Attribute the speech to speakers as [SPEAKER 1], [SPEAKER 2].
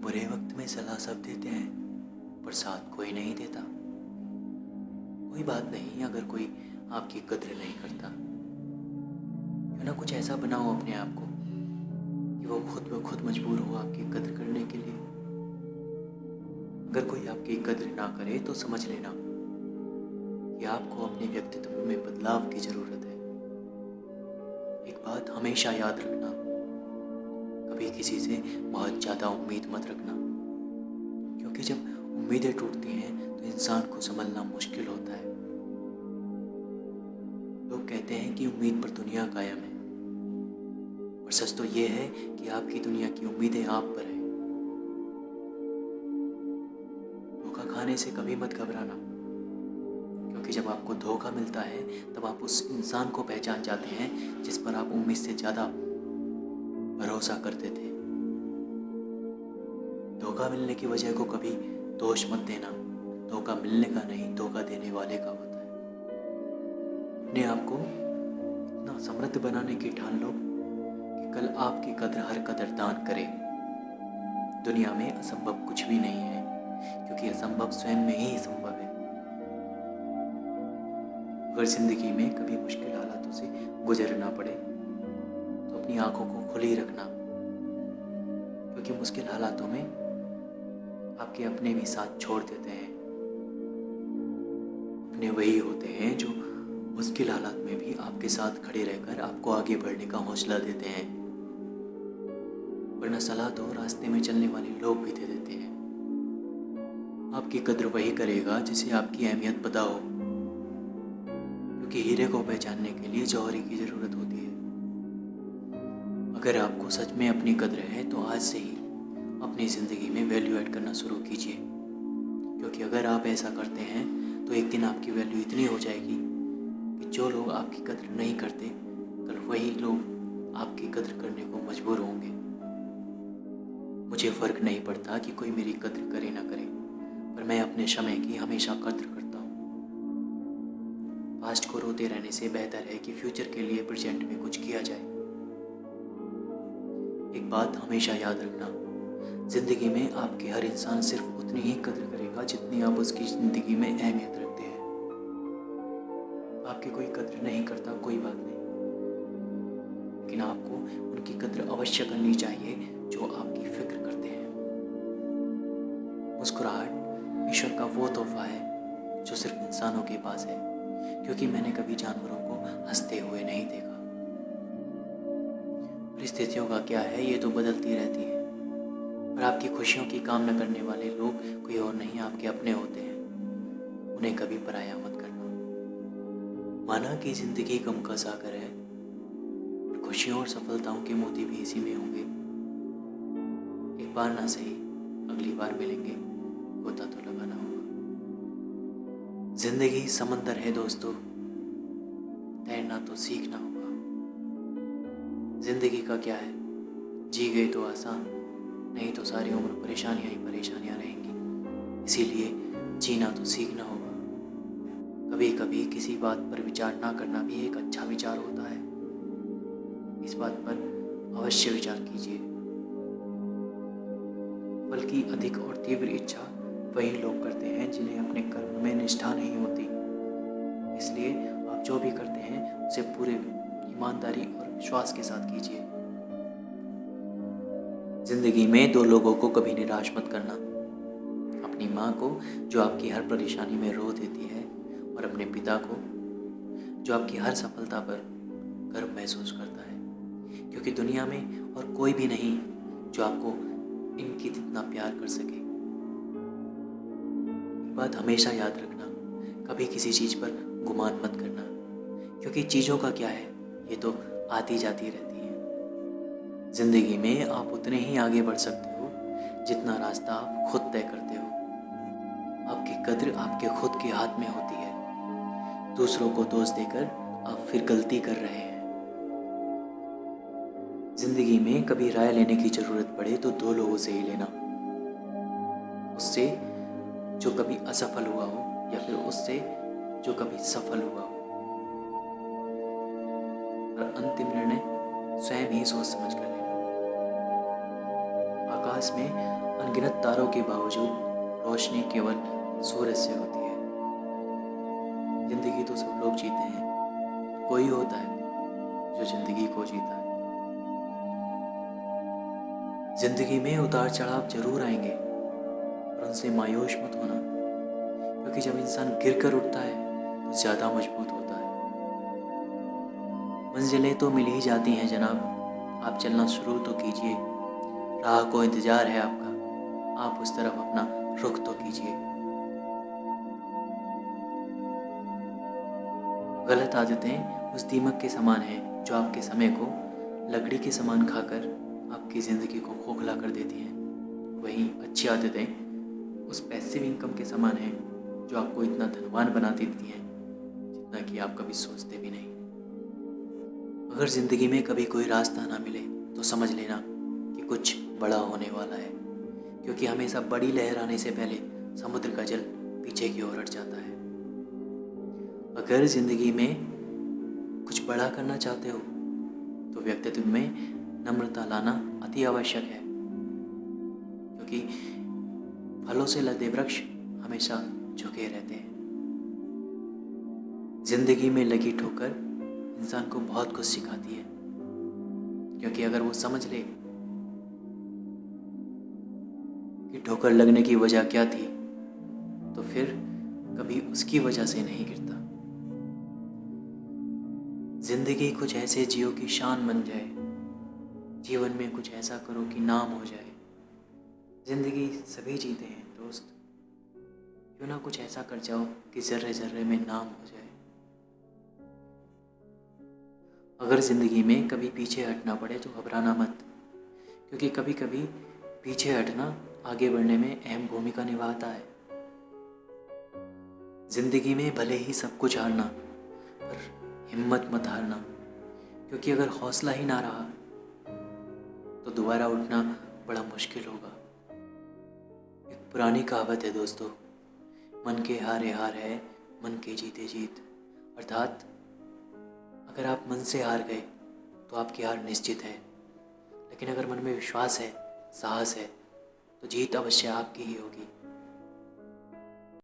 [SPEAKER 1] बुरे वक्त में सलाह सब देते हैं, पर साथ कोई नहीं देता। कोई बात नहीं अगर कोई आपकी कद्र नहीं करता। क्यों ना कुछ ऐसा बनाओ अपने आप को कि वो खुद ब खुद मजबूर हो आपकी कद्र करने के लिए। अगर कोई आपकी कद्र ना करे तो समझ लेना कि आपको अपने व्यक्तित्व में बदलाव की ज़रूरत है। एक बात हमेशा याद रखना, कभी किसी से बहुत ज़्यादा उम्मीद मत रखना, क्योंकि जब उम्मीदें टूटती हैं तो इंसान को संभलना मुश्किल होता है। लोग कहते हैं कि उम्मीद पर दुनिया कायम है, और सच तो ये है कि आपकी दुनिया की उम्मीदें आप पर है। धोखा खाने से कभी मत घबराना, क्योंकि जब आपको धोखा मिलता है तब आप उस इंसान को पहचान जाते हैं जिस पर आप उम्मीद से ज़्यादा भरोसा करते थे। धोखा मिलने की वजह को कभी दोष मत देना, धोखा मिलने का नहीं धोखा देने वाले का होता है। अपने आप को इतना समृद्ध बनाने की ठान लो कि कल आपकी कद्र हर कदरदान करे। दुनिया में असंभव कुछ भी नहीं है, क्योंकि असंभव स्वयं में ही संभव है। अगर जिंदगी में कभी मुश्किल हालातों से गुजरना पड़े तो अपनी आंखों को खुली रखना, क्योंकि मुश्किल हालातों में आपके अपने भी साथ छोड़ देते हैं। अपने वही होते हैं जो मुश्किल हालात में भी आपके साथ खड़े रहकर आपको आगे बढ़ने का हौसला देते हैं, वरना सलाह तो रास्ते में चलने वाले लोग भी दे देते हैं। आपकी कद्र वही करेगा जिसे आपकी अहमियत पता हो, क्योंकि हीरे को पहचानने के लिए जौहरी की ज़रूरत होती है। अगर आपको सच में अपनी कद्र है तो आज से ही अपनी ज़िंदगी में वैल्यू ऐड करना शुरू कीजिए, क्योंकि अगर आप ऐसा करते हैं तो एक दिन आपकी वैल्यू इतनी हो जाएगी कि जो लोग आपकी कद्र नहीं करते कल वही लोग आपकी कद्र करने को मजबूर होंगे। मुझे फ़र्क नहीं पड़ता कि कोई मेरी कद्र करे ना करे, पर मैं अपने समय की हमेशा कद्र करता हूँ। पास्ट को रोते रहने से बेहतर है कि फ्यूचर के लिए प्रेजेंट में कुछ किया जाए। एक बात हमेशा याद रखना, ज़िंदगी में आपके हर इंसान सिर्फ उतनी ही कद्र करेगा जितनी आप उसकी ज़िंदगी में अहमियत रखते हैं। आपकी कोई कद्र नहीं करता, कोई बात नहीं, लेकिन आपको उनकी कद्र अवश्य करनी चाहिए जो आपकी फिक्र करते हैं। मुस्कुराहट ईश्वर का वो तोहफा है जो सिर्फ इंसानों के पास है, क्योंकि मैंने कभी जानवरों को हंसते हुए नहीं देखा। परिस्थितियों का क्या है, ये तो बदलती रहती है, पर आपकी खुशियों की कामना करने वाले लोग कोई और नहीं आपके अपने होते हैं। उन्हें कभी पराया मत करना। माना कि ज़िंदगी गम का सागर है, और खुशियों और सफलताओं के मोती भी इसी में होंगे। एक बार ना सही, अगली बार मिलेंगे, गोता तो लगाना होगा। ज़िंदगी समंदर है दोस्तों, तैरना तो सीखना होगा। ज़िंदगी का क्या है, जी गए तो आसान, नहीं तो सारी उम्र परेशानियाँ ही परेशानियाँ रहेंगी। इसीलिए जीना तो सीखना होगा। कभी कभी किसी बात पर विचार ना करना भी एक अच्छा विचार होता है। इस बात पर अवश्य विचार कीजिए। बल्कि अधिक और तीव्र इच्छा वही लोग करते हैं जिन्हें अपने कर्म में निष्ठा नहीं होती। इसलिए आप जो भी करते हैं उसे पूरे ईमानदारी और विश्वास के साथ कीजिए। जिंदगी में दो लोगों को कभी निराश मत करना, अपनी माँ को जो आपकी हर परेशानी में रो देती है, और अपने पिता को जो आपकी हर सफलता पर गर्व महसूस करता है, क्योंकि दुनिया में और कोई भी नहीं जो आपको इनकी जितना प्यार कर सके। एक बात हमेशा याद रखना, कभी किसी चीज़ पर गुमान मत करना, क्योंकि चीज़ों का क्या है, ये तो आती जाती रहती है। ज़िंदगी में आप उतने ही आगे बढ़ सकते हो जितना रास्ता आप खुद तय करते हो। आपकी कद्र आपके खुद के हाथ में होती है। दूसरों को दोष देकर आप फिर गलती कर रहे हैं। ज़िंदगी में कभी राय लेने की ज़रूरत पड़े तो दो लोगों से ही लेना, उससे जो कभी असफल हुआ हो या फिर उससे जो कभी सफल हुआ हो। और अंतिम निर्णय स्वयं ही सोच समझ कर लेना। आकाश में अनगिनत तारों के बावजूद रोशनी केवल सूरज से होती है। जिंदगी तो सब लोग जीते हैं, कोई होता है जो जिंदगी को जीता है। जिंदगी में उतार चढ़ाव जरूर आएंगे, पर उनसे मायूस मत होना, क्योंकि जब इंसान गिर कर उठता है तो ज़्यादा मजबूत होता है। मंजिलें तो मिल ही जाती हैं जनाब, आप चलना शुरू तो कीजिए। राह को इंतज़ार है आपका, आप उस तरफ अपना रुख तो कीजिए। गलत आदतें उस दीमक के समान हैं जो आपके समय को लकड़ी के समान खाकर आपकी ज़िंदगी को खोखला कर देती हैं। वहीं अच्छी आदतें उस पैसिव इनकम के समान हैं जो आपको इतना धनवान बना देती हैं जितना कि आप कभी सोचते भी नहीं। अगर ज़िंदगी में कभी कोई रास्ता ना मिले तो समझ लेना कि कुछ बड़ा होने वाला है, क्योंकि हमेशा बड़ी लहर आने से पहले समुद्र का जल पीछे की ओर हट जाता है। अगर ज़िंदगी में कुछ बड़ा करना चाहते हो तो व्यक्तित्व में नम्रता लाना अति आवश्यक है, क्योंकि फलों से लदे वृक्ष हमेशा झुके रहते हैं। जिंदगी में लगी ठोकर इंसान को बहुत कुछ सिखाती है, क्योंकि अगर वो समझ ले कि ठोकर लगने की वजह क्या थी तो फिर कभी उसकी वजह से नहीं गिरता। जिंदगी कुछ ऐसे जियो कि शान बन जाए, जीवन में कुछ ऐसा करो कि नाम हो जाए। जिंदगी सभी जीते हैं दोस्त, क्यों ना कुछ ऐसा कर जाओ कि जर्रे जर्रे में नाम हो जाए। अगर ज़िंदगी में कभी पीछे हटना पड़े तो घबराना मत, क्योंकि कभी कभी पीछे हटना आगे बढ़ने में अहम भूमिका निभाता है। ज़िंदगी में भले ही सब कुछ हारना, पर हिम्मत मत हारना, क्योंकि अगर हौसला ही ना रहा तो दोबारा उठना बड़ा मुश्किल होगा। एक पुरानी कहावत है दोस्तों, मन के हारे हार है, मन के जीते जीत। अर्थात अगर आप मन से हार गए तो आपकी हार निश्चित है, लेकिन अगर मन में विश्वास है, साहस है, तो जीत अवश्य आपकी ही होगी।